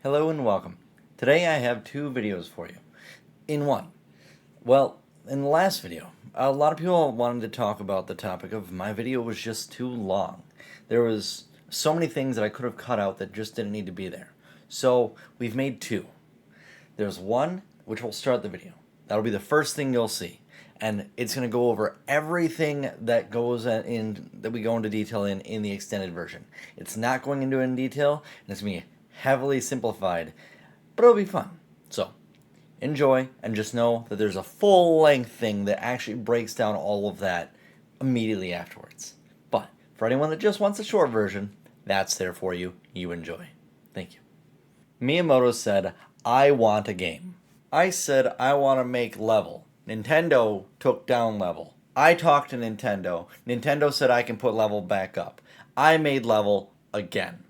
Hello and welcome. Today I have two videos for you. In one, well, in the last video, a lot of people wanted to talk about the topic of my video was just too long. There was so many things that I could have cut out that just didn't need to be there. So we've made two. There's one which will start the video. That'll be the first thing you'll see. And it's going to go over everything that goes in that we go into detail in the extended version. It's not going into it in detail, and it's going to be heavily simplified, but it'll be fun. So enjoy, and just know that there's a full-length thing that actually breaks down all of that immediately afterwards. But for anyone that just wants a short version, that's there for you. You enjoy. Thank you. Miyamoto said, "I want a game." I said, "I want to make level." Nintendo took down level. I talked to Nintendo. Nintendo said I can put level back up. I made level again.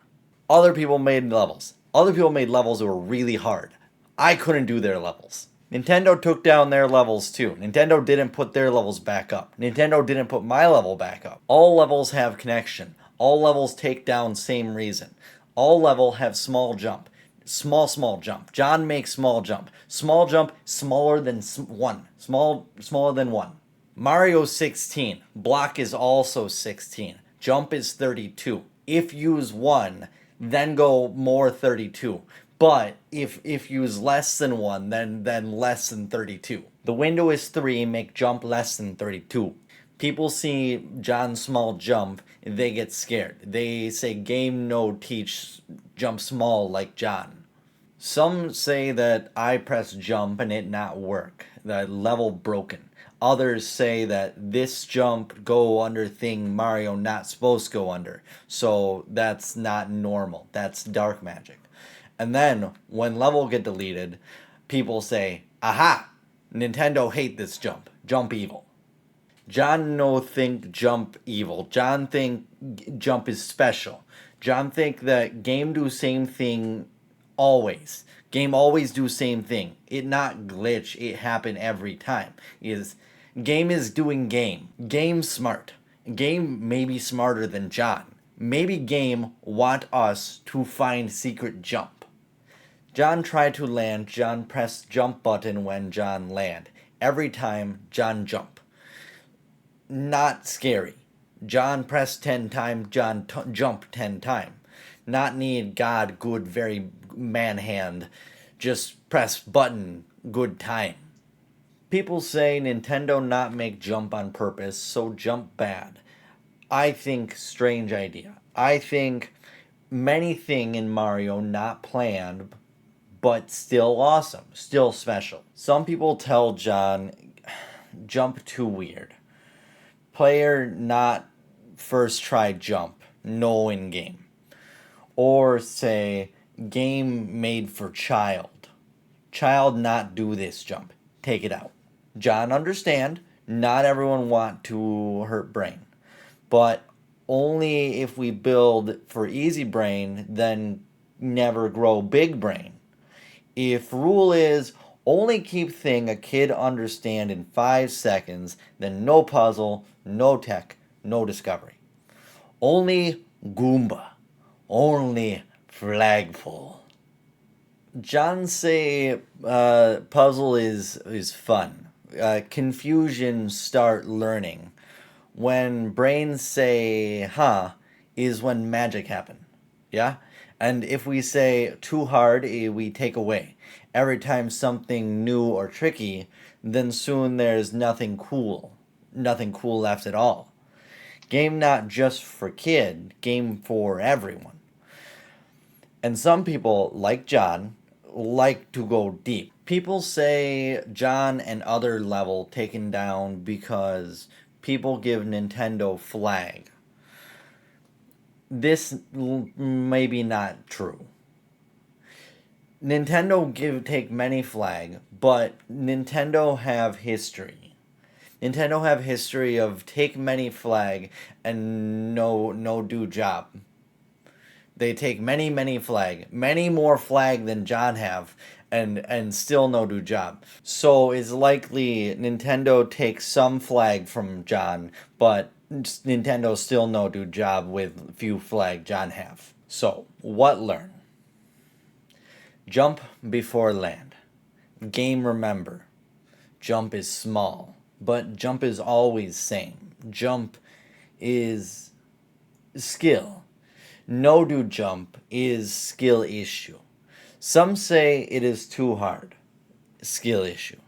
Other people made levels. Other people made levels that were really hard. I couldn't do their levels. Nintendo took down their levels too. Nintendo didn't put their levels back up. Nintendo didn't put my level back up. All levels have connection. All levels take down same reason. All level have small jump. Small jump. John makes small jump. Small jump smaller than 1. Smaller than 1. Mario 16. Block is also 16. Jump is 32. If use 1, then go more 32. But if use less than 1, then less than 32. The window is 3, make jump less than 32. People see John's small jump, they get scared. They say game no teach jump small like John. Some say that I press jump and it not work, the level broken. Others say that this jump go under thing Mario not supposed to go under, so that's not normal. That's dark magic. And then when level get deleted, people say, "Aha! Nintendo hate this jump. Jump evil." John no think jump evil. John think jump is special. John think that game do same thing always. Game always do same thing. It not glitch. It happen every time. Game is doing game. Game smart. Game may be smarter than John. Maybe game want us to find secret jump. John tried to land. John pressed jump button when John land. Every time John jump. Not scary. John press 10 time. John jump 10 time. Not need God good very man hand. Just press button good time. People say Nintendo not make jump on purpose, so jump bad. I think strange idea. I think many thing in Mario not planned, but still awesome, still special. Some people tell John jump too weird. Player not first try jump, no in game. Or say game made for child. Child not do this jump. Take it out. John understand, not everyone want to hurt brain. But only if we build for easy brain, then never grow big brain. If rule is only keep thing a kid understand in 5 seconds, then no puzzle, no tech, no discovery. Only Goomba. Only flagful. John say puzzle is fun. Confusion start learning. When brains say huh is when magic happen. Yeah? And if we say too hard, we take away. Every time something new or tricky, then soon there's nothing cool. Nothing cool left at all. Game not just for kid, game for everyone. And some people, like John, like to go deep. People say John and other level taken down because people give Nintendo flag. This may be not true. Nintendo take many flag, but Nintendo have history. Nintendo have history of take many flag and no do job. They take many flag, many more flag than John have, and still no do job. So it's likely Nintendo takes some flag from John, but Nintendo still no do job with few flag John have. So what learn? Jump before land. Game remember. Jump is small, but jump is always same. Jump is skill. No do jump is skill issue. Some say it is too hard. Skill issue.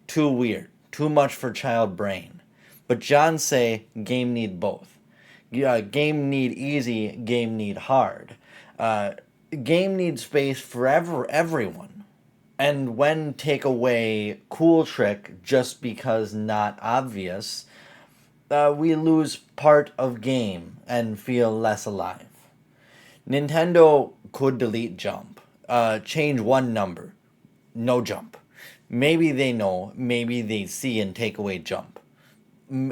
Too weird. Too much for child brain. But John say game need both. Game need easy, game need hard. Game need space for everyone. And when take away cool trick just because not obvious, we lose part of game and feel less alive. Nintendo could delete jump, change one number, no jump. Maybe they know, maybe they see and take away jump.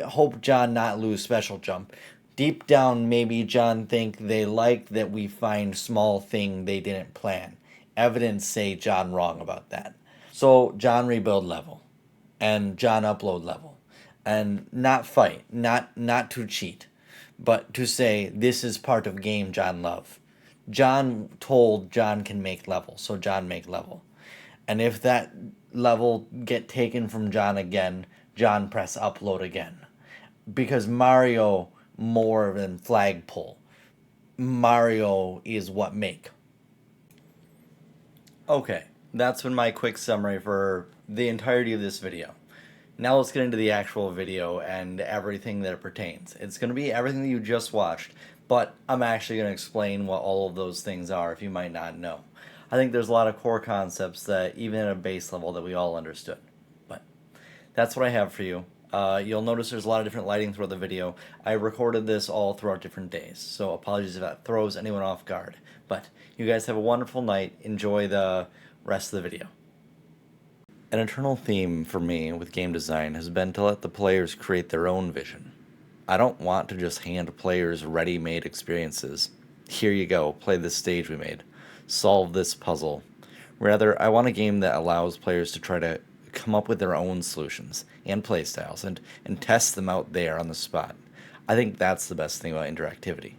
Hope John not lose special jump. Deep down, maybe John think they like that we find small thing they didn't plan. Evidence say John wrong about that. So John rebuild level, and John upload level, and not fight, not to cheat, but to say this is part of game John love. John told John can make level, so John make level. And if that level get taken from John again, John press upload again. Because Mario more than flagpole. Mario is what make. Okay, that's been my quick summary for the entirety of this video. Now let's get into the actual video and everything that it pertains. It's going to be everything that you just watched, but I'm actually going to explain what all of those things are if you might not know. I think there's a lot of core concepts that even at a base level that we all understood. But that's what I have for you. You'll notice there's a lot of different lighting throughout the video. I recorded this all throughout different days, so apologies if that throws anyone off guard. But you guys have a wonderful night. Enjoy the rest of the video. An eternal theme for me with game design has been to let the players create their own vision. I don't want to just hand players ready-made experiences. Here you go, play this stage we made. Solve this puzzle. Rather, I want a game that allows players to try to come up with their own solutions and playstyles and test them out there on the spot. I think that's the best thing about interactivity.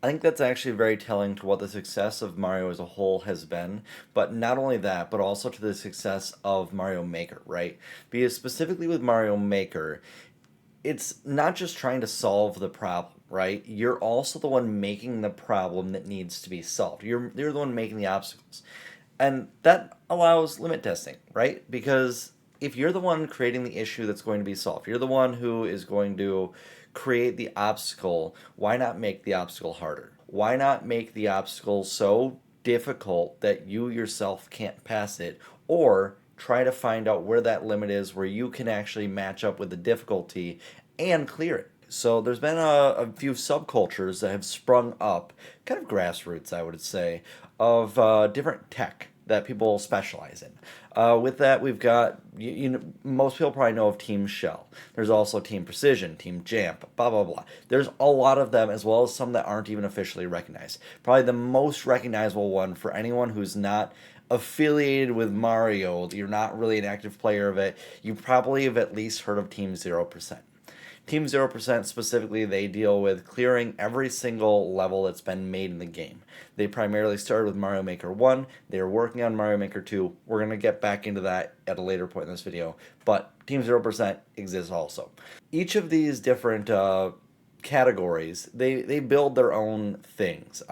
I think that's actually very telling to what the success of Mario as a whole has been, but not only that, but also to the success of Mario Maker, right? Because specifically with Mario Maker, it's not just trying to solve the problem, right? You're also the one making the problem that needs to be solved. You're the one making the obstacles. And that allows limit testing, right? Because if you're the one creating the issue that's going to be solved, you're the one who is going to create the obstacle, why not make the obstacle harder? Why not make the obstacle so difficult that you yourself can't pass it, or try to find out where that limit is where you can actually match up with the difficulty and clear it. So there's been a few subcultures that have sprung up, kind of grassroots I would say, of different tech that people specialize in. With that, we've got, most people probably know of Team Shell. There's also Team Precision, Team Jamp, blah, blah, blah. There's a lot of them, as well as some that aren't even officially recognized. Probably the most recognizable one for anyone who's not affiliated with Mario, you're not really an active player of it, you probably have at least heard of Team 0%. Team 0% specifically, they deal with clearing every single level that's been made in the game. They primarily started with Mario Maker 1. They are working on Mario Maker 2. We're going to get back into that at a later point in this video. But Team 0% exists also. Each of these different categories, they build their own things.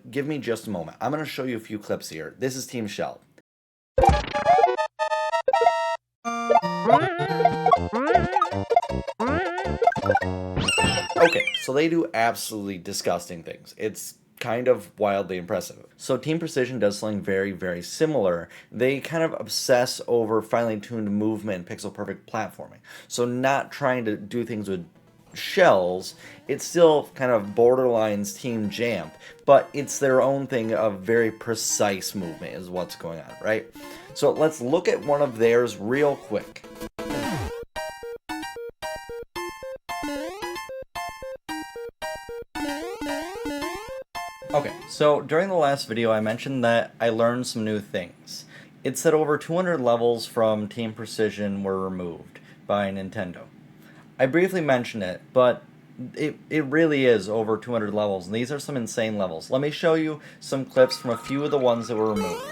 Give me just a moment. I'm going to show you a few clips here. This is Team Shell. Okay, so they do absolutely disgusting things. It's kind of wildly impressive. So Team Precision does something very, very similar. They kind of obsess over finely tuned movement, pixel perfect platforming. So not trying to do things with shells, it's still kind of borderlines Team Jamp, but it's their own thing of very precise movement is what's going on, right? So let's look at one of theirs real quick. Okay, so during the last video I mentioned that I learned some new things. It said over 200 levels from Team Precision were removed by Nintendo. I briefly mentioned it, but it really is over 200 levels, and these are some insane levels. Let me show you some clips from a few of the ones that were removed.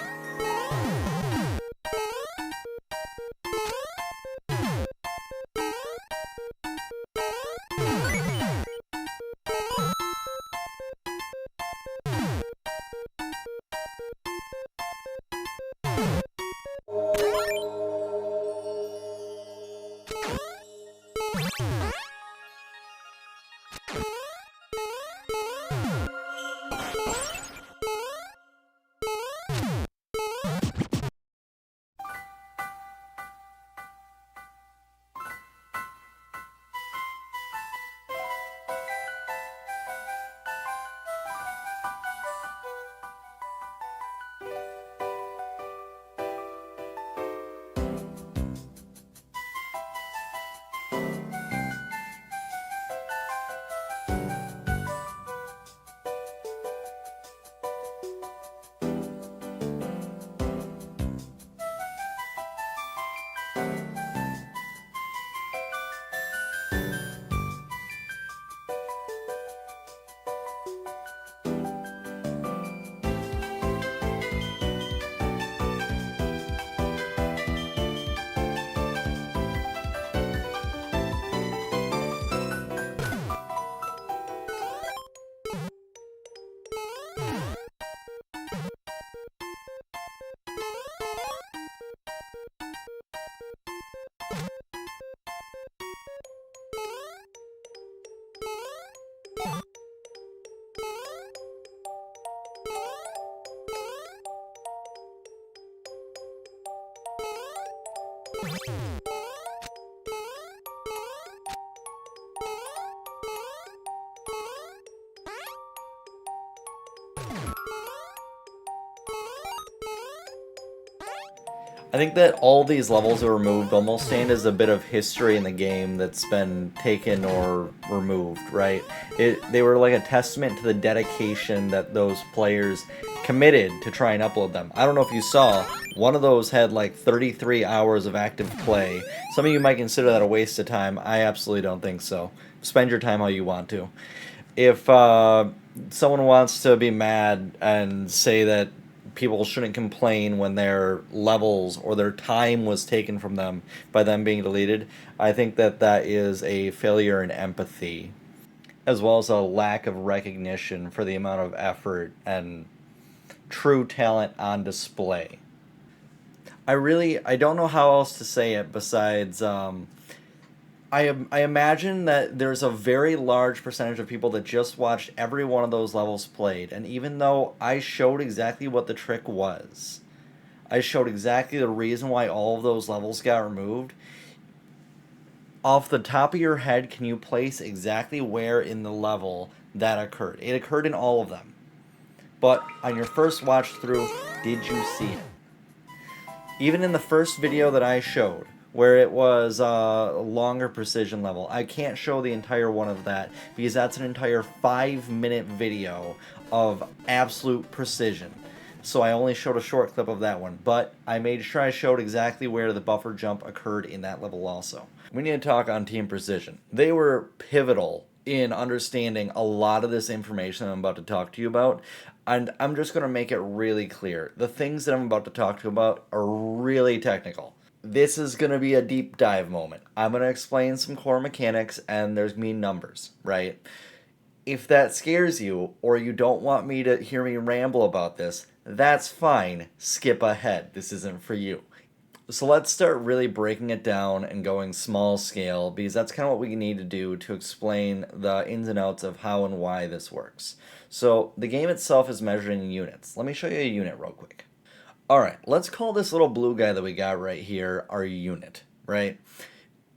I think that all these levels are removed almost stand as a bit of history in the game that's been taken or removed, right? They were like a testament to the dedication that those players committed to try and upload them. I don't know if you saw, one of those had like 33 hours of active play. Some of you might consider that a waste of time. I absolutely don't think so. Spend your time how you want to. If someone wants to be mad and say that people shouldn't complain when their levels or their time was taken from them by them being deleted, I think that that is a failure in empathy, as well as a lack of recognition for the amount of effort and true talent on display. I don't know how else to say it besides I imagine that there's a very large percentage of people that just watched every one of those levels played, and even though I showed exactly what the trick was, I showed exactly the reason why all of those levels got removed, off the top of your head, can you place exactly where in the level that occurred? It occurred in all of them. But on your first watch through, did you see it? Even in the first video that I showed, where it was a longer precision level, I can't show the entire one of that because that's an entire 5-minute video of absolute precision. So I only showed a short clip of that one, but I made sure I showed exactly where the buffer jump occurred in that level also. We need to talk on Team Precision. They were pivotal in understanding a lot of this information I'm about to talk to you about, and I'm just going to make it really clear. The things that I'm about to talk to you about are really technical. This is going to be a deep dive moment. I'm going to explain some core mechanics, and there's me numbers, right? If that scares you, or you don't want me to hear me ramble about this, that's fine. Skip ahead. This isn't for you. So let's start really breaking it down and going small scale, because that's kind of what we need to do to explain the ins and outs of how and why this works. So the game itself is measured in units. Let me show you a unit real quick. Alright, let's call this little blue guy that we got right here our unit, right?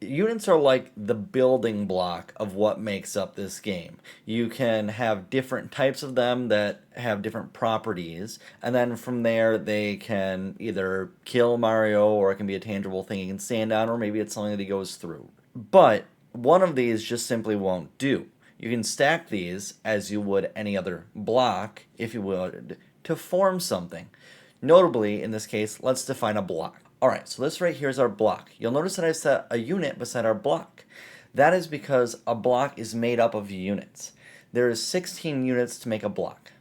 Units are like the building block of what makes up this game. You can have different types of them that have different properties, and then from there they can either kill Mario, or it can be a tangible thing he can stand on, or maybe it's something that he goes through. But one of these just simply won't do. You can stack these as you would any other block, if you would, to form something. Notably, in this case, let's define a block. Alright, so this right here is our block. You'll notice that I set a unit beside our block. That is because a block is made up of units. There is 16 units to make a block.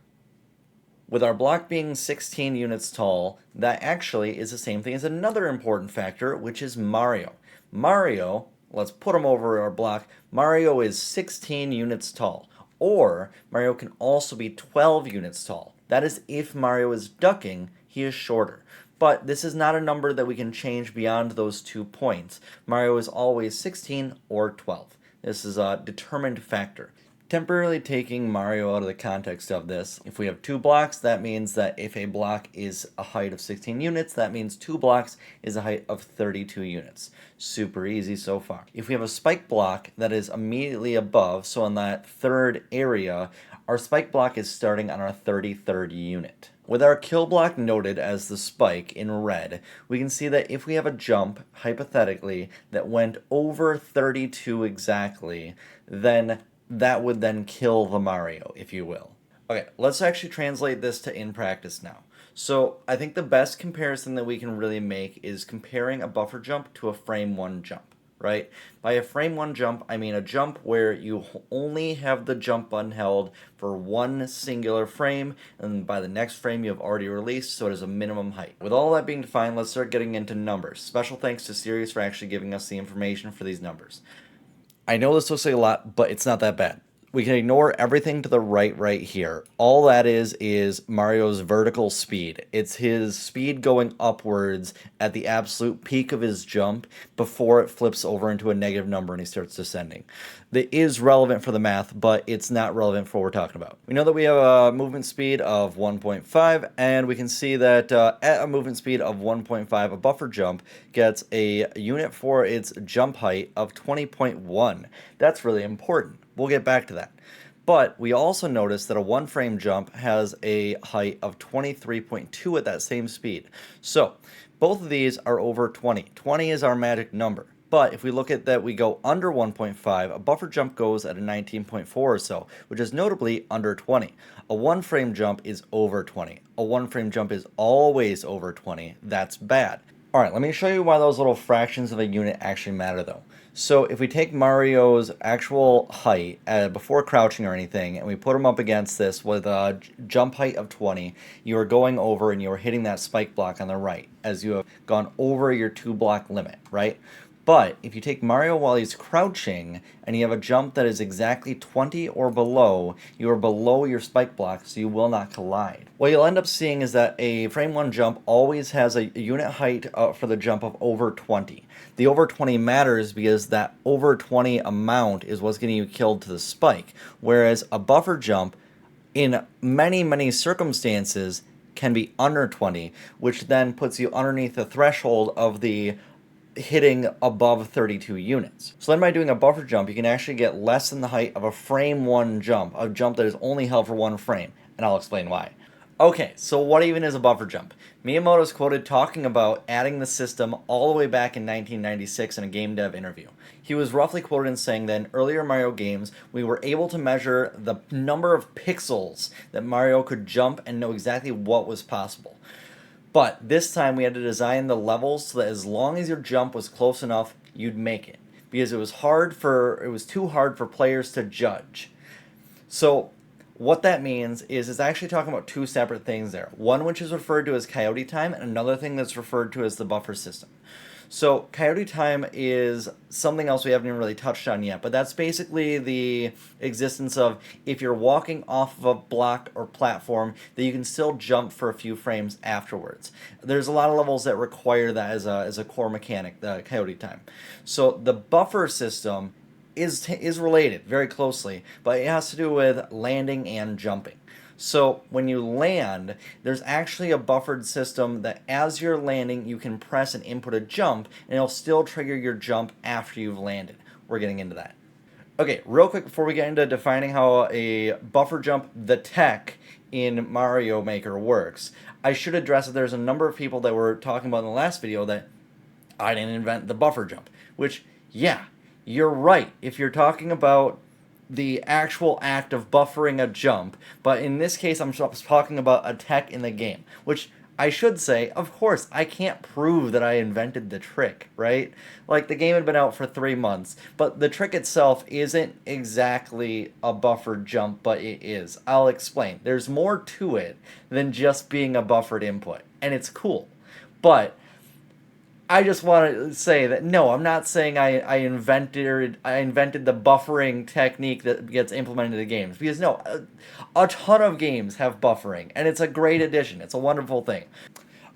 With our block being 16 units tall, that actually is the same thing as another important factor, which is Mario. Mario, let's put him over our block, Mario is 16 units tall. Or, Mario can also be 12 units tall. That is if Mario is ducking, he is shorter. But this is not a number that we can change beyond those 2 points. Mario is always 16 or 12. This is a determined factor. Temporarily taking Mario out of the context of this, if we have 2 blocks, that means that if a block is a height of 16 units, that means 2 blocks is a height of 32 units. Super easy so far. If we have a spike block that is immediately above, so in that third area, our spike block is starting on our 33rd unit. With our kill block noted as the spike in red, we can see that if we have a jump, hypothetically, that went over 32 exactly, then that would then kill the Mario, if you will. Okay, let's actually translate this to in practice now. So I think the best comparison that we can really make is comparing a buffer jump to a frame 1 jump. Right? By a frame 1 jump, I mean a jump where you only have the jump button held for one singular frame, and by the next frame you have already released, so it is a minimum height. With all that being defined, let's start getting into numbers. Special thanks to Sirius for actually giving us the information for these numbers. I know this will say a lot, but it's not that bad. We can ignore everything to the right here. All that is Mario's vertical speed. It's his speed going upwards at the absolute peak of his jump before it flips over into a negative number and he starts descending. That is relevant for the math, but it's not relevant for what we're talking about. We know that we have a movement speed of 1.5, and we can see that at a movement speed of 1.5, a buffer jump gets a unit for its jump height of 20.1. That's really important. We'll get back to that. But we also notice that a one frame jump has a height of 23.2 at that same speed. So both of these are over 20. 20 is our magic number. But if we look at that, we go under 1.5, a buffer jump goes at a 19.4 or so, which is notably under 20. A one frame jump is over 20. A one frame jump is always over 20. That's bad. All right, let me show you why those little fractions of a unit actually matter, though. So if we take Mario's actual height before crouching or anything, and we put him up against this with a jump height of 20, you are going over and you are hitting that spike block on the right, as you have gone over your 2-block limit, right? But if you take Mario while he's crouching and you have a jump that is exactly 20 or below, you are below your spike block, so you will not collide. What you'll end up seeing is that a frame 1 jump always has a unit height for the jump of over 20. The over 20 matters because that over 20 amount is what's getting you killed to the spike, whereas a buffer jump, in many circumstances, can be under 20, which then puts you underneath the threshold of the hitting above 32 units. So then by doing a buffer jump, you can actually get less than the height of a frame 1 jump, a jump that is only held for one frame, and I'll explain why. Okay, so what even is a buffer jump? Miyamoto is quoted talking about adding the system all the way back in 1996 in a game dev interview. He was roughly quoted in saying that in earlier Mario games, we were able to measure the number of pixels that Mario could jump and know exactly what was possible. But this time we had to design the levels so that as long as your jump was close enough, you'd make it. Because it was too hard for players to judge. So what that means is it's actually talking about two separate things there. One which is referred to as coyote time, and another thing that's referred to as the buffer system. So coyote time is something else we haven't even really touched on yet, but that's basically the existence of if you're walking off of a block or platform that you can still jump for a few frames afterwards. There's a lot of levels that require that as a core mechanic, the coyote time. So the buffer system is related very closely, but it has to do with landing and jumping. So when you land, there's actually a buffered system that as you're landing, you can press and input a jump, and it'll still trigger your jump after you've landed. We're getting into that. Okay, real quick before we get into defining how a buffer jump, the tech in Mario Maker works, I should address that there's a number of people that were talking about in the last video that I didn't invent the buffer jump, which, yeah, you're right. If you're talking about the actual act of buffering a jump, but in this case I'm talking about a tech in the game, which I should say, of course, I can't prove that I invented the trick, right? Like, the game had been out for 3 months, but the trick itself isn't exactly a buffered jump, but it is. I'll explain. There's more to it than just being a buffered input, and it's cool. But I just want to say that no, I'm not saying I invented the buffering technique that gets implemented in the games, because no, a ton of games have buffering, and it's a great addition. It's a wonderful thing.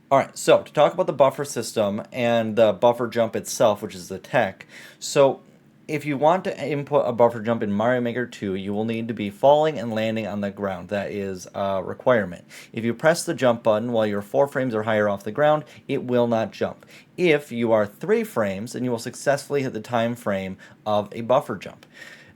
All right, so to talk about the buffer system and the buffer jump itself, which is the tech. So if you want to input a buffer jump in Mario Maker 2, you will need to be falling and landing on the ground. That is a requirement. If you press the jump button while you're 4 frames or higher off the ground, it will not jump. If you are 3 frames, then you will successfully hit the time frame of a buffer jump.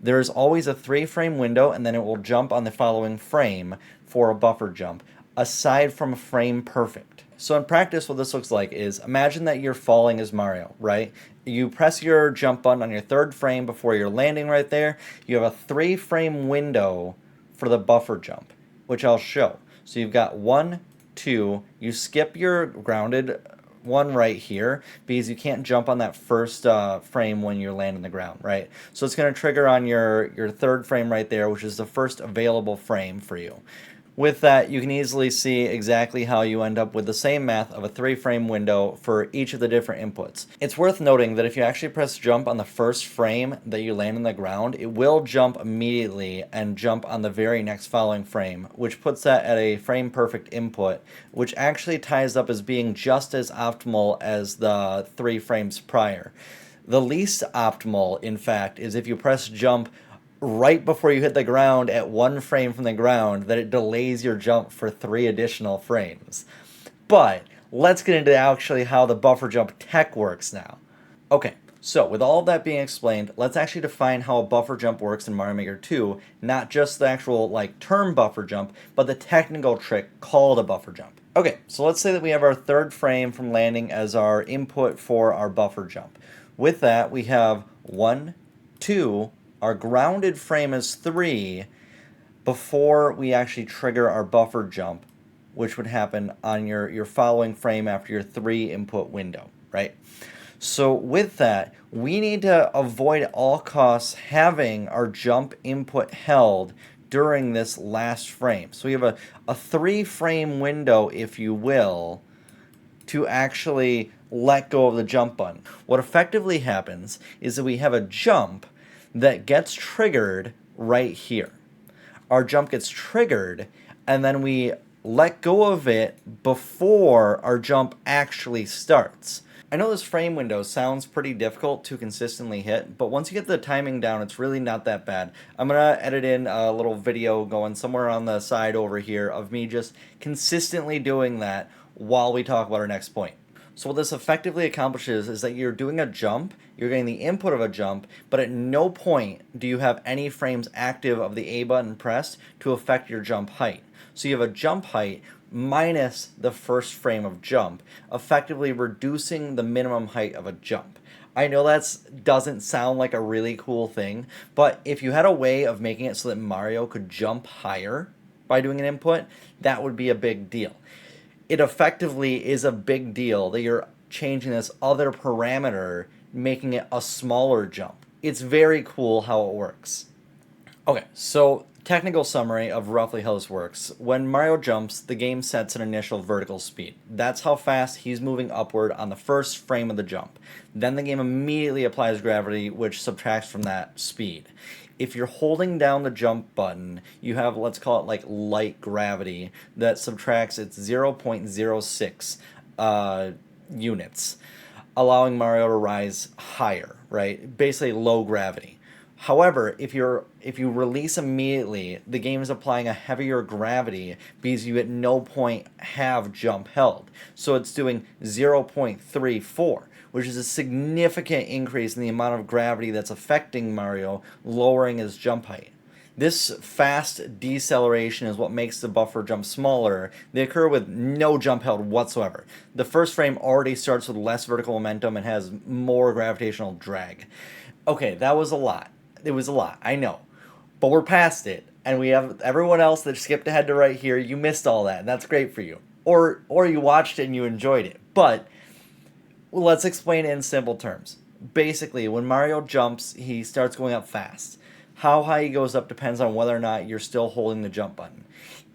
There is always a 3-frame window, and then it will jump on the following frame for a buffer jump, aside from frame perfect. So in practice, what this looks like is, imagine that you're falling as Mario, right? You press your jump button on your 3rd frame before you're landing right there. You have a 3-frame window for the buffer jump, which I'll show. So you've got 1, 2, you skip your grounded one right here because you can't jump on that first frame when you're landing the ground, right? So it's going to trigger on your 3rd frame right there, which is the first available frame for you. With that, you can easily see exactly how you end up with the same math of a 3-frame window for each of the different inputs. It's worth noting that if you actually press jump on the first frame that you land on the ground, it will jump immediately and jump on the very next following frame, which puts that at a frame perfect input, which actually ties up as being just as optimal as the 3 frames prior. The least optimal, in fact, is if you press jump right before you hit the ground at 1 frame from the ground, that it delays your jump for 3 additional frames. But let's get into actually how the buffer jump tech works now. Okay, so with all of that being explained, let's actually define how a buffer jump works in Mario Maker 2, not just the actual term buffer jump, but the technical trick called a buffer jump. Okay, so let's say that we have our 3rd frame from landing as our input for our buffer jump. With that, we have 1, 2, our grounded frame is 3 before we actually trigger our buffer jump, which would happen on your following frame after your 3 input window, right? So with that, we need to avoid at all costs having our jump input held during this last frame. So we have a 3-frame window, if you will, to actually let go of the jump button. What effectively happens is that we have a jump that gets triggered right here. Our jump gets triggered, and then we let go of it before our jump actually starts. I know this frame window sounds pretty difficult to consistently hit, but once you get the timing down, it's really not that bad. I'm going to edit in a little video going somewhere on the side over here of me just consistently doing that while we talk about our next point. So what this effectively accomplishes is that you're doing a jump, you're getting the input of a jump, but at no point do you have any frames active of the A button pressed to affect your jump height. So you have a jump height minus the first frame of jump, effectively reducing the minimum height of a jump. I know that doesn't sound like a really cool thing, but if you had a way of making it so that Mario could jump higher by doing an input, that would be a big deal. It effectively is a big deal that you're changing this other parameter, making it a smaller jump. It's very cool how it works. Okay, so technical summary of roughly how this works. When Mario jumps, the game sets an initial vertical speed. That's how fast he's moving upward on the first frame of the jump. Then the game immediately applies gravity, which subtracts from that speed. If you're holding down the jump button, you have, let's call it light gravity, that subtracts its 0.06 units, allowing Mario to rise higher, right? Basically low gravity. However, if you release immediately, the game is applying a heavier gravity because you at no point have jump held. So it's doing 0.34, which is a significant increase in the amount of gravity that's affecting Mario, lowering his jump height. This fast deceleration is what makes the buffer jump smaller. They occur with no jump held whatsoever. The first frame already starts with less vertical momentum and has more gravitational drag. Okay, that was a lot. It was a lot, I know. But we're past it, and we have everyone else that skipped ahead to right here. You missed all that, and that's great for you. Or you watched it and you enjoyed it. But let's explain it in simple terms. Basically, when Mario jumps, he starts going up fast. How high he goes up depends on whether or not you're still holding the jump button.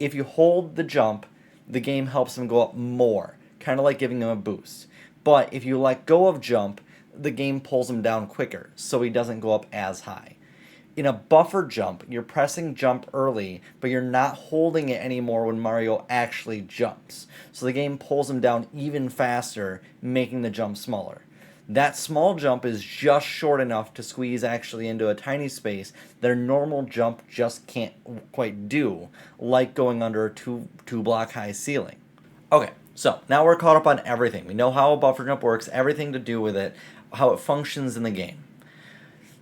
If you hold the jump, the game helps him go up more, kind of like giving him a boost. But if you let go of jump, the game pulls him down quicker, so he doesn't go up as high. In a buffer jump, you're pressing jump early, but you're not holding it anymore when Mario actually jumps. So the game pulls him down even faster, making the jump smaller. That small jump is just short enough to squeeze actually into a tiny space that a normal jump just can't quite do, like going under a two block high ceiling. Okay, so now we're caught up on everything. We know how a buffer jump works, everything to do with it, how it functions in the game.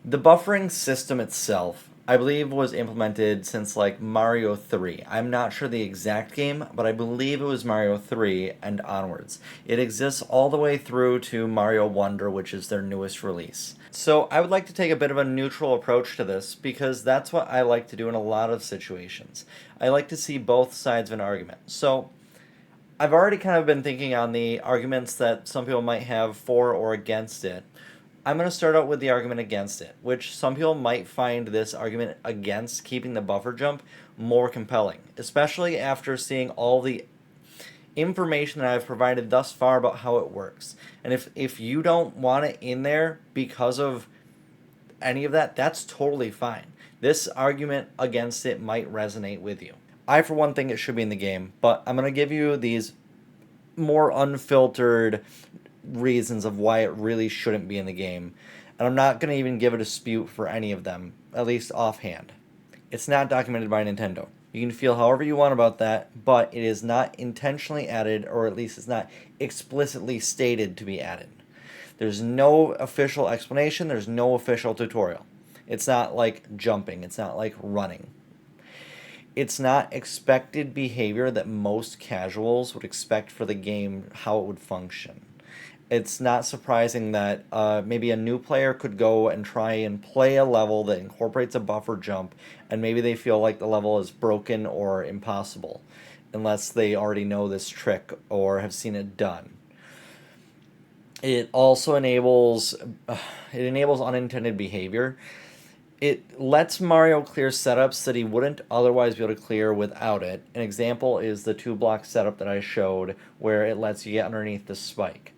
The buffering system itself, I believe, was implemented since Mario 3. I'm not sure the exact game, but I believe it was Mario 3 and onwards. It exists all the way through to Mario Wonder, which is their newest release. So I would like to take a bit of a neutral approach to this because that's what I like to do in a lot of situations. I like to see both sides of an argument. So I've already kind of been thinking on the arguments that some people might have for or against it. I'm going to start out with the argument against it, which some people might find this argument against keeping the buffer jump more compelling, especially after seeing all the information that I've provided thus far about how it works. And if you don't want it in there because of any of that, that's totally fine. This argument against it might resonate with you. I, for one, think it should be in the game, but I'm going to give you these more unfiltered reasons of why it really shouldn't be in the game. And I'm not going to even give a dispute for any of them, at least offhand. It's not documented by Nintendo. You can feel however you want about that, but it is not intentionally added, or at least it's not explicitly stated to be added. There's no official explanation, there's no official tutorial. It's not like jumping, it's not like running. It's not expected behavior that most casuals would expect for the game, how it would function. It's not surprising that maybe a new player could go and try and play a level that incorporates a buffer jump, and maybe they feel like the level is broken or impossible, unless they already know this trick or have seen it done. It also enables unintended behavior. It lets Mario clear setups that he wouldn't otherwise be able to clear without it. An example is the 2-block setup that I showed, where it lets you get underneath the spike.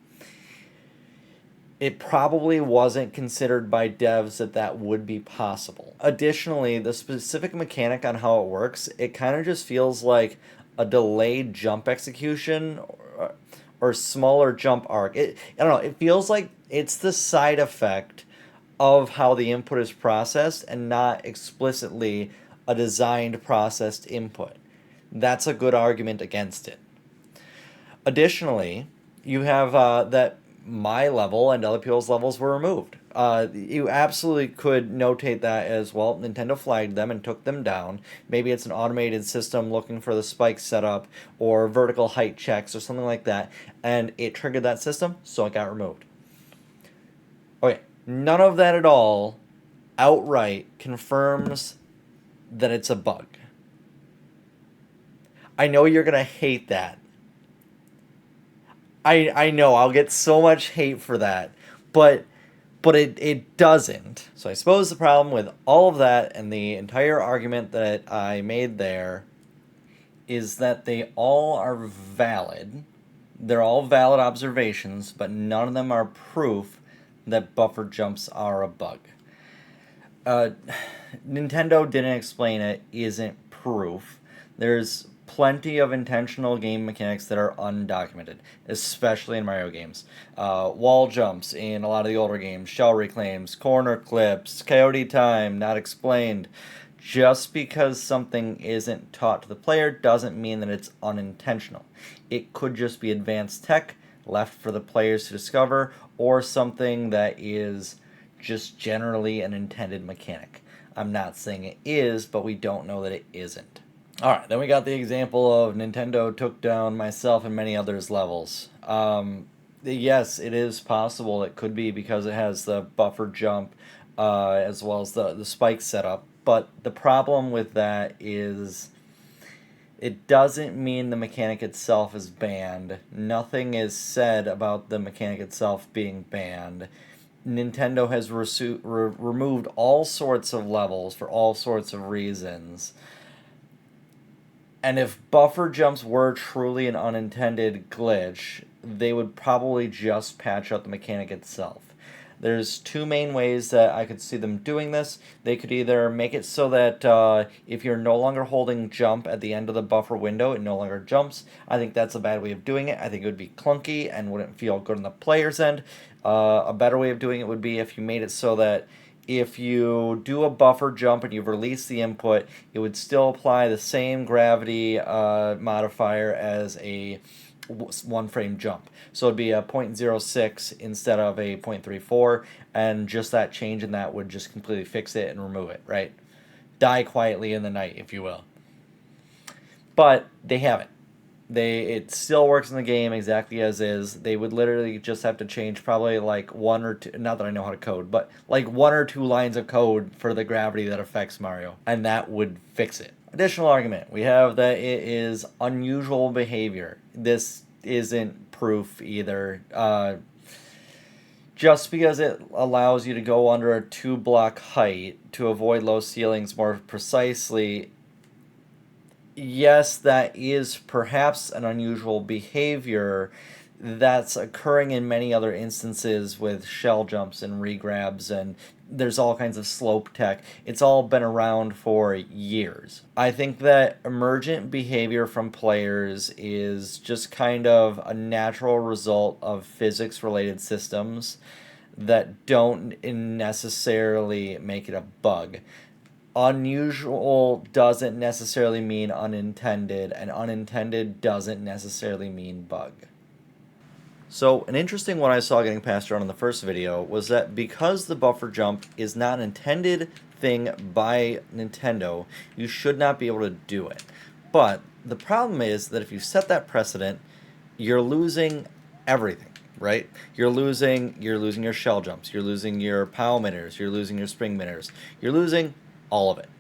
It probably wasn't considered by devs that would be possible. Additionally, the specific mechanic on how it works, it kind of just feels like a delayed jump execution or smaller jump arc. I don't know, it feels like it's the side effect of how the input is processed and not explicitly a designed processed input. That's a good argument against it. Additionally, you have that my level and other people's levels were removed. You absolutely could notate that as, well, Nintendo flagged them and took them down. Maybe it's an automated system looking for the spike setup or vertical height checks or something like that, and it triggered that system, so it got removed. Okay, none of that at all outright confirms that it's a bug. I know you're going to hate that. I know, I'll get so much hate for that, but it doesn't. So I suppose the problem with all of that and the entire argument that I made there is that they all are valid. They're all valid observations, but none of them are proof that buffer jumps are a bug. Nintendo didn't explain it isn't proof. There's plenty of intentional game mechanics that are undocumented, especially in Mario games. Wall jumps in a lot of the older games, shell reclaims, corner clips, coyote time, not explained. Just because something isn't taught to the player doesn't mean that it's unintentional. It could just be advanced tech left for the players to discover, or something that is just generally an intended mechanic. I'm not saying it is, but we don't know that it isn't. Alright, then we got the example of Nintendo took down myself and many others' levels. Yes, it is possible it could be because it has the buffer jump as well as the spike setup, but the problem with that is it doesn't mean the mechanic itself is banned. Nothing is said about the mechanic itself being banned. Nintendo has removed all sorts of levels for all sorts of reasons. And if buffer jumps were truly an unintended glitch, they would probably just patch out the mechanic itself. There's two main ways that I could see them doing this. They could either make it so that if you're no longer holding jump at the end of the buffer window, it no longer jumps. I think that's a bad way of doing it. I think it would be clunky and wouldn't feel good on the player's end. A better way of doing it would be if you made it so that if you do a buffer jump and you've released the input, it would still apply the same gravity modifier as a one-frame jump. So it'd be a 0.06 instead of a 0.34, and just that change in that would just completely fix it and remove it, right? Die quietly in the night, if you will. But they haven't. It still works in the game exactly as is. They would literally just have to change probably like one or two, not that I know how to code, but like 1 or 2 lines of code for the gravity that affects Mario, and that would fix it. Additional argument, we have that it is unusual behavior. This isn't proof either. just because it allows you to go under a 2-block height to avoid low ceilings more precisely, yes, that is perhaps an unusual behavior that's occurring in many other instances with shell jumps and regrabs, and there's all kinds of slope tech. It's all been around for years. I think that emergent behavior from players is just kind of a natural result of physics related systems that don't necessarily make it a bug. Unusual doesn't necessarily mean unintended, and unintended doesn't necessarily mean bug. So, an interesting one I saw getting passed around in the first video was that because the buffer jump is not an intended thing by Nintendo, you should not be able to do it. But the problem is that if you set that precedent, you're losing everything, right? You're losing your shell jumps, you're losing your POW mitters, you're losing your spring mitters, you're losing all of it.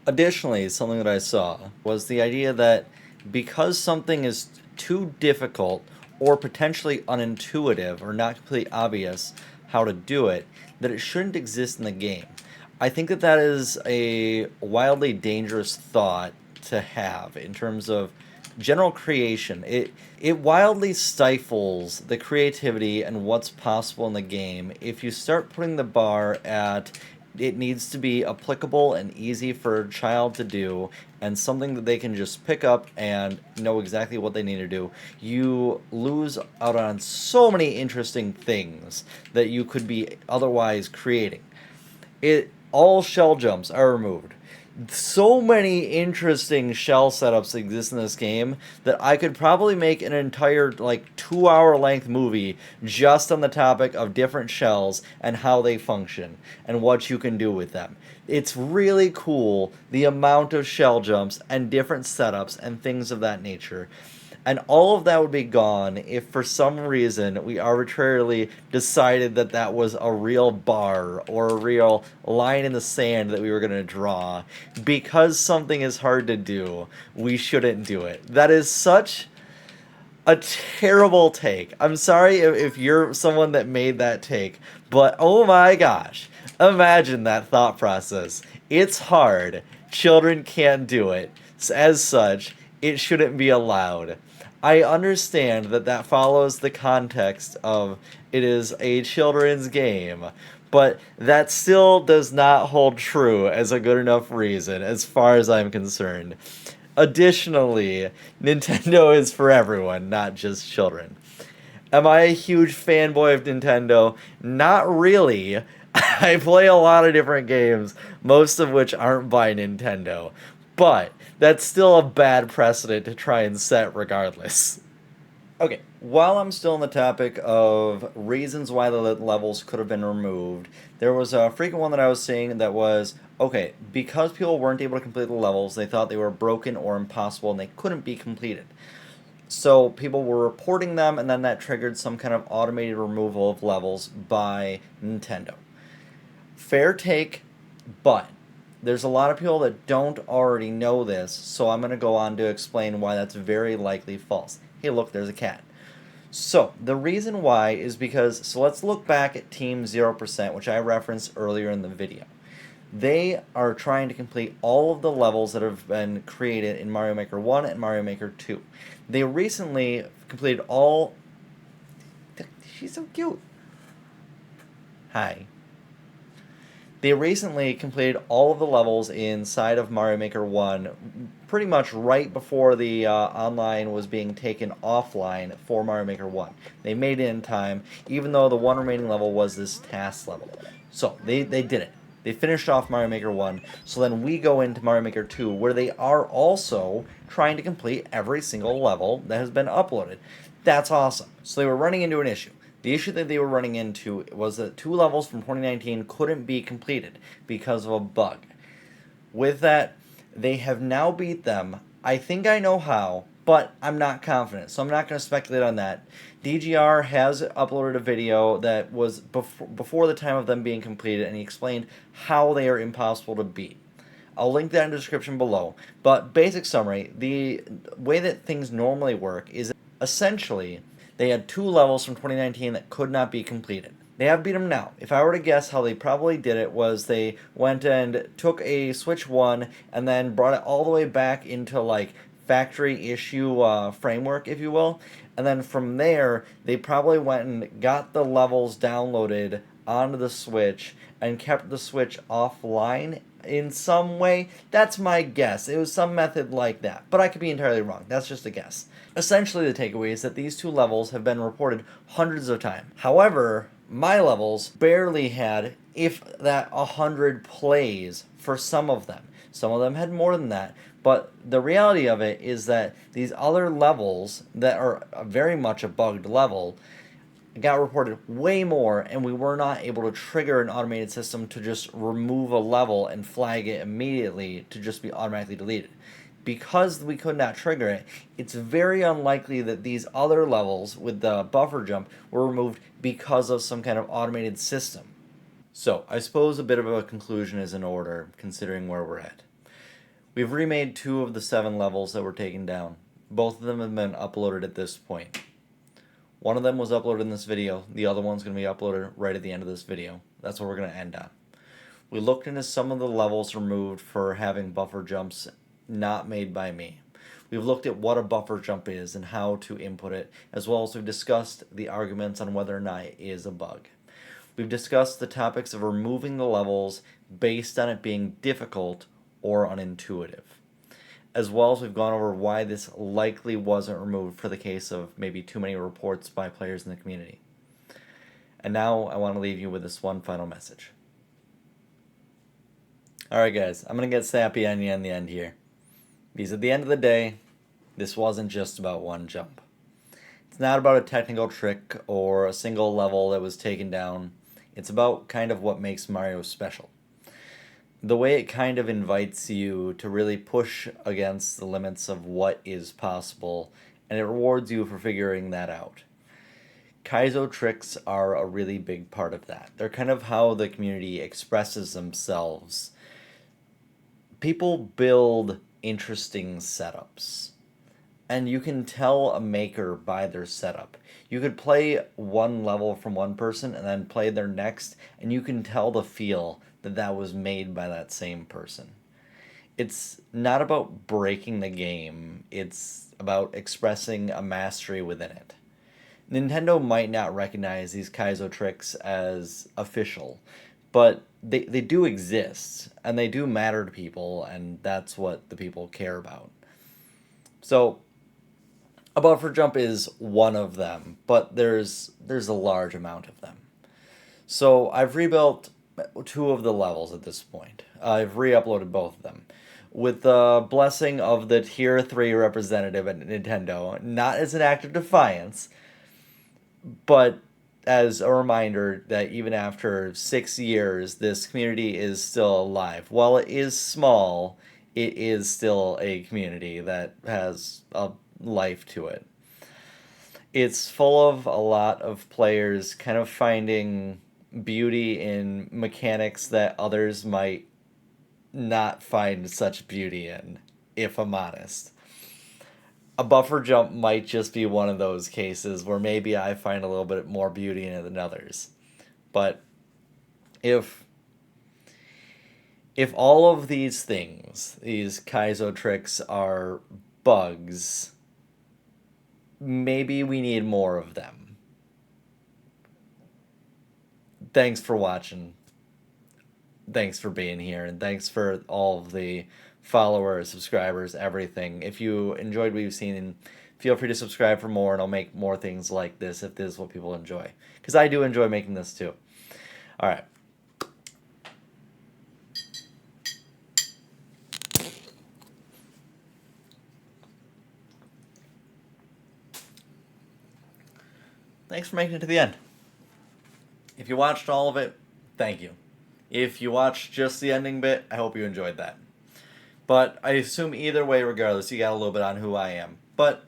Additionally, something that I saw was the idea that because something is too difficult or potentially unintuitive or not completely obvious how to do it, that it shouldn't exist in the game. I think that that is a wildly dangerous thought to have in terms of general creation. It wildly stifles the creativity and what's possible in the game if you start putting the bar at it needs to be applicable and easy for a child to do and something that they can just pick up and know exactly what they need to do. You lose out on so many interesting things that you could be otherwise creating. All shell jumps are removed. So many interesting shell setups exist in this game that I could probably make an entire 2-hour length movie just on the topic of different shells and how they function and what you can do with them. It's really cool the amount of shell jumps and different setups and things of that nature. And all of that would be gone if for some reason we arbitrarily decided that that was a real bar or a real line in the sand that we were going to draw. Because something is hard to do, we shouldn't do it. That is such a terrible take. I'm sorry if you're someone that made that take, but oh my gosh, imagine that thought process. It's hard. Children can't do it. As such, it shouldn't be allowed. I understand that that follows the context of it is a children's game, but that still does not hold true as a good enough reason as far as I'm concerned. Additionally, Nintendo is for everyone, not just children. Am I a huge fanboy of Nintendo? Not really. I play a lot of different games, most of which aren't by Nintendo. But that's still a bad precedent to try and set regardless. Okay, while I'm still on the topic of reasons why the levels could have been removed, there was a frequent one that I was seeing that was, okay, because people weren't able to complete the levels, they thought they were broken or impossible and they couldn't be completed. So people were reporting them, and then that triggered some kind of automated removal of levels by Nintendo. Fair take, but there's a lot of people that don't already know this, so I'm going to go on to explain why that's very likely false. Hey, look, there's a cat. So, the reason why is because, so let's look back at Team 0%, which I referenced earlier in the video. They are trying to complete all of the levels that have been created in Mario Maker 1 and Mario Maker 2. They recently completed all... She's so cute. Hi. They recently completed all of the levels inside of Mario Maker 1 pretty much right before the online was being taken offline for Mario Maker 1. They made it in time, even though the one remaining level was this task level. So, they did it. They finished off Mario Maker 1, so then we go into Mario Maker 2, where they are also trying to complete every single level that has been uploaded. That's awesome. So they were running into an issue. The issue that they were running into was that 2 levels from 2019 couldn't be completed because of a bug. With that, they have now beat them. I think I know how, but I'm not confident, so I'm not going to speculate on that. DGR has uploaded a video that was before the time of them being completed, and he explained how they are impossible to beat. I'll link that in the description below. But basic summary, the way that things normally work is essentially they had 2 levels from 2019 that could not be completed. They have beat them now. If I were to guess how they probably did it was they went and took a Switch 1 and then brought it all the way back into like factory issue framework, if you will. And then from there, they probably went and got the levels downloaded onto the Switch and kept the Switch offline in some way. That's my guess. It was some method like that, but I could be entirely wrong. That's just a guess. Essentially, the takeaway is that these two levels have been reported hundreds of times. However, my levels barely had, if that, 100 plays for some of them. Some of them had more than that. But the reality of it is that these other levels that are very much a bugged level got reported way more, and we were not able to trigger an automated system to just remove a level and flag it immediately to just be automatically deleted. Because we could not trigger it, it's very unlikely that these other levels with the buffer jump were removed because of some kind of automated system. So, I suppose a bit of a conclusion is in order, considering where we're at. We've remade 2 of the 7 levels that were taken down. Both of them have been uploaded at this point. One of them was uploaded in this video, the other one's going to be uploaded right at the end of this video. That's what we're going to end on. We looked into some of the levels removed for having buffer jumps not made by me. We've looked at what a buffer jump is and how to input it, as well as we've discussed the arguments on whether or not it is a bug. We've discussed the topics of removing the levels based on it being difficult or unintuitive, as well as we've gone over why this likely wasn't removed for the case of maybe too many reports by players in the community. And now I want to leave you with this one final message. Alright guys, I'm going to get sappy on you in the end here. Because at the end of the day, this wasn't just about one jump. It's not about a technical trick or a single level that was taken down. It's about kind of what makes Mario special. The way it kind of invites you to really push against the limits of what is possible, and it rewards you for figuring that out. Kaizo tricks are a really big part of that. They're kind of how the community expresses themselves. People build interesting setups, and you can tell a maker by their setup. You could play one level from one person and then play their next, and you can tell the feel that was made by that same person. It's not about breaking the game, it's about expressing a mastery within it. Nintendo might not recognize these Kaizo tricks as official, but they do exist, and they do matter to people, and that's what the people care about. So, a buffer jump is one of them, but there's a large amount of them. So, I've rebuilt 2 of the levels at this point. I've re-uploaded both of them. With the blessing of the Tier 3 representative at Nintendo, not as an act of defiance, but as a reminder that even after 6 years, this community is still alive. While it is small, it is still a community that has a life to it. It's full of a lot of players kind of finding beauty in mechanics that others might not find such beauty in, if I'm honest. A buffer jump might just be one of those cases where maybe I find a little bit more beauty in it than others. But if all of these things, these Kaizo tricks, are bugs, maybe we need more of them. Thanks for watching. Thanks for being here, and thanks for all of the followers, subscribers, everything. If you enjoyed what you've seen, feel free to subscribe for more, and I'll make more things like this if this is what people enjoy. Because I do enjoy making this too. Alright. Thanks for making it to the end. If you watched all of it, thank you. If you watched just the ending bit, I hope you enjoyed that. But I assume either way, regardless, you got a little bit on who I am. But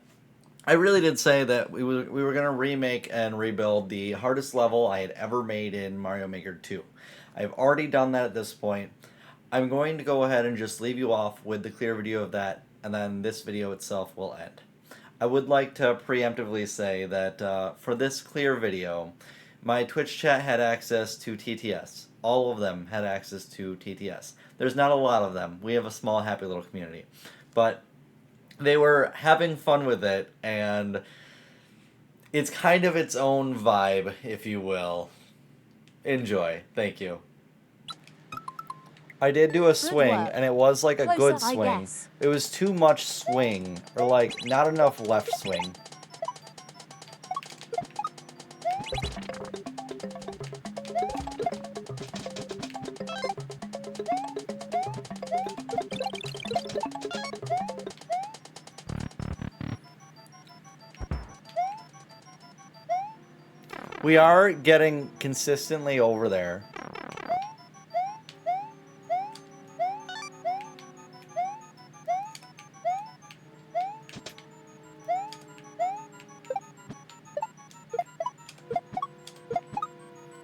I really did say that we were going to remake and rebuild the hardest level I had ever made in Mario Maker 2. I've already done that at this point. I'm going to go ahead and just leave you off with the clear video of that, and then this video itself will end. I would like to preemptively say that for this clear video, My Twitch chat had access to TTS. All of them had access to TTS. There's not a lot of them. We have a small, happy little community. But they were having fun with it, and it's kind of its own vibe, if you will. Enjoy. Thank you. I did do a swing, and it was like a good swing. It was too much swing, or like not enough left swing. We are getting consistently over there.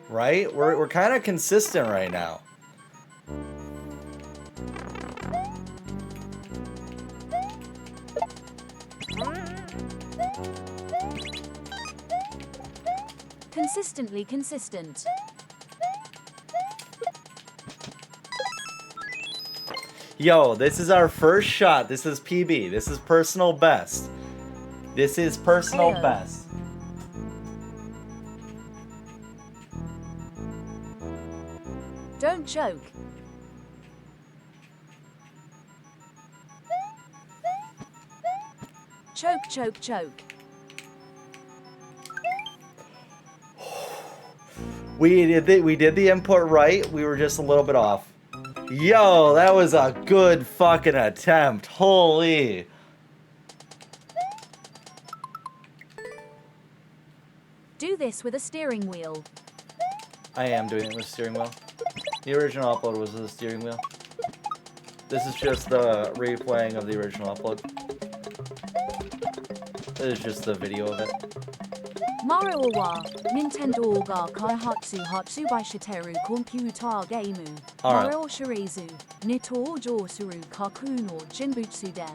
Right? We're kind of consistent right now. Consistently consistent. Yo, this is our first shot. This is PB. This is personal best. This is personal best. Don't choke. Choke, choke, choke. We did the input right. We were just a little bit off. Yo, that was a good fucking attempt. Holy. Do this with a steering wheel. I am doing it with a steering wheel. The original upload was with a steering wheel. This is just the replaying of the original upload. This is just the video of it. Mario wa Nintendo ga kaihatsu hatsubai shiteru computer game. Mario shirizu nito josuru kaku no jinbutsu de.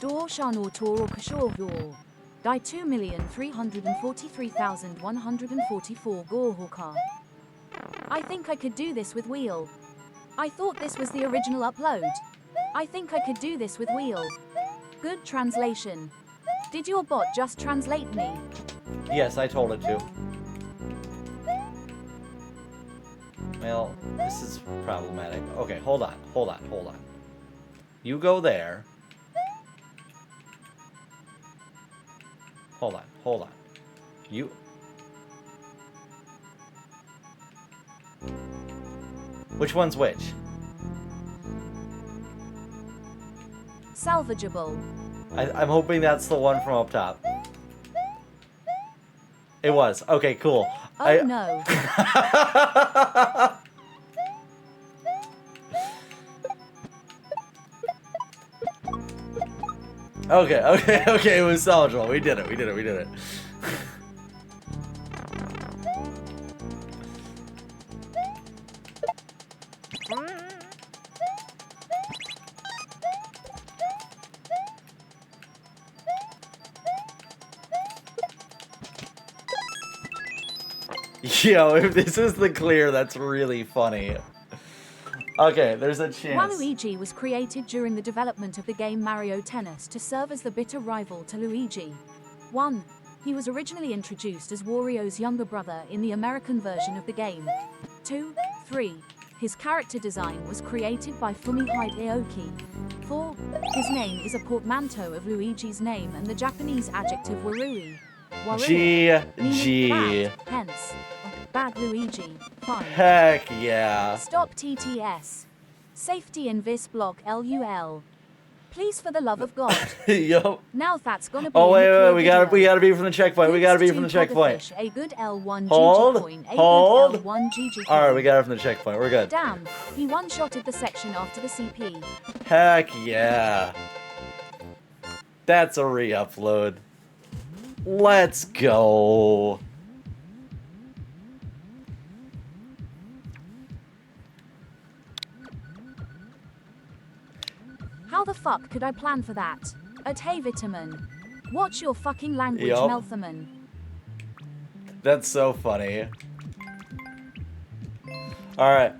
Dosha no toro kashouyo. Dai 2,343,144 gohoka. I think I could do this with wheel. I thought this was the original upload. I think I could do this with wheel. Good translation. Did your bot just translate me? Yes, I told it to. Well, this is problematic. Okay, hold on. You go there. Hold on. You... Which one's which? Salvageable. I'm hoping that's the one from up top. It was. Okay, cool. Oh no. Okay, it was salvageable. We did it. Yo, if this is the clear, that's really funny. Okay, there's a chance. Waluigi was created during the development of the game Mario Tennis to serve as the bitter rival to Luigi. 1. He was originally introduced as Wario's younger brother in the American version of the game. 2. 3. His character design was created by Fumihide Aoki. 4. His name is a portmanteau of Luigi's name and the Japanese adjective warui. G. Bad, hence, bad Luigi. 5. Heck yeah. Stop TTS. Safety in this block LUL. Please, for the love of God. Yo. Now that's gonna be. Oh wait, we gotta be from the checkpoint. A good L1 hold. Good L1 GG. All right, we got it from the checkpoint. We're good. Damn, he one-shotted the section after the CP. Heck yeah. That's a re-upload. Let's go. How the fuck could I plan for that? Hey Vitamin. Watch your fucking language, Yep. Meltherman. That's so funny. All right,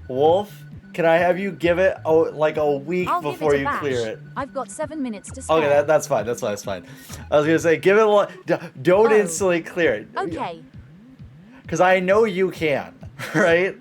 Wolf. Can I have you give it like a week I'll before give it a you bash. clear it? I've got 7 minutes to spare. Okay, that's fine. That's fine. I was gonna say, give it don't Oh. instantly clear it. Okay. Because I know you can, right?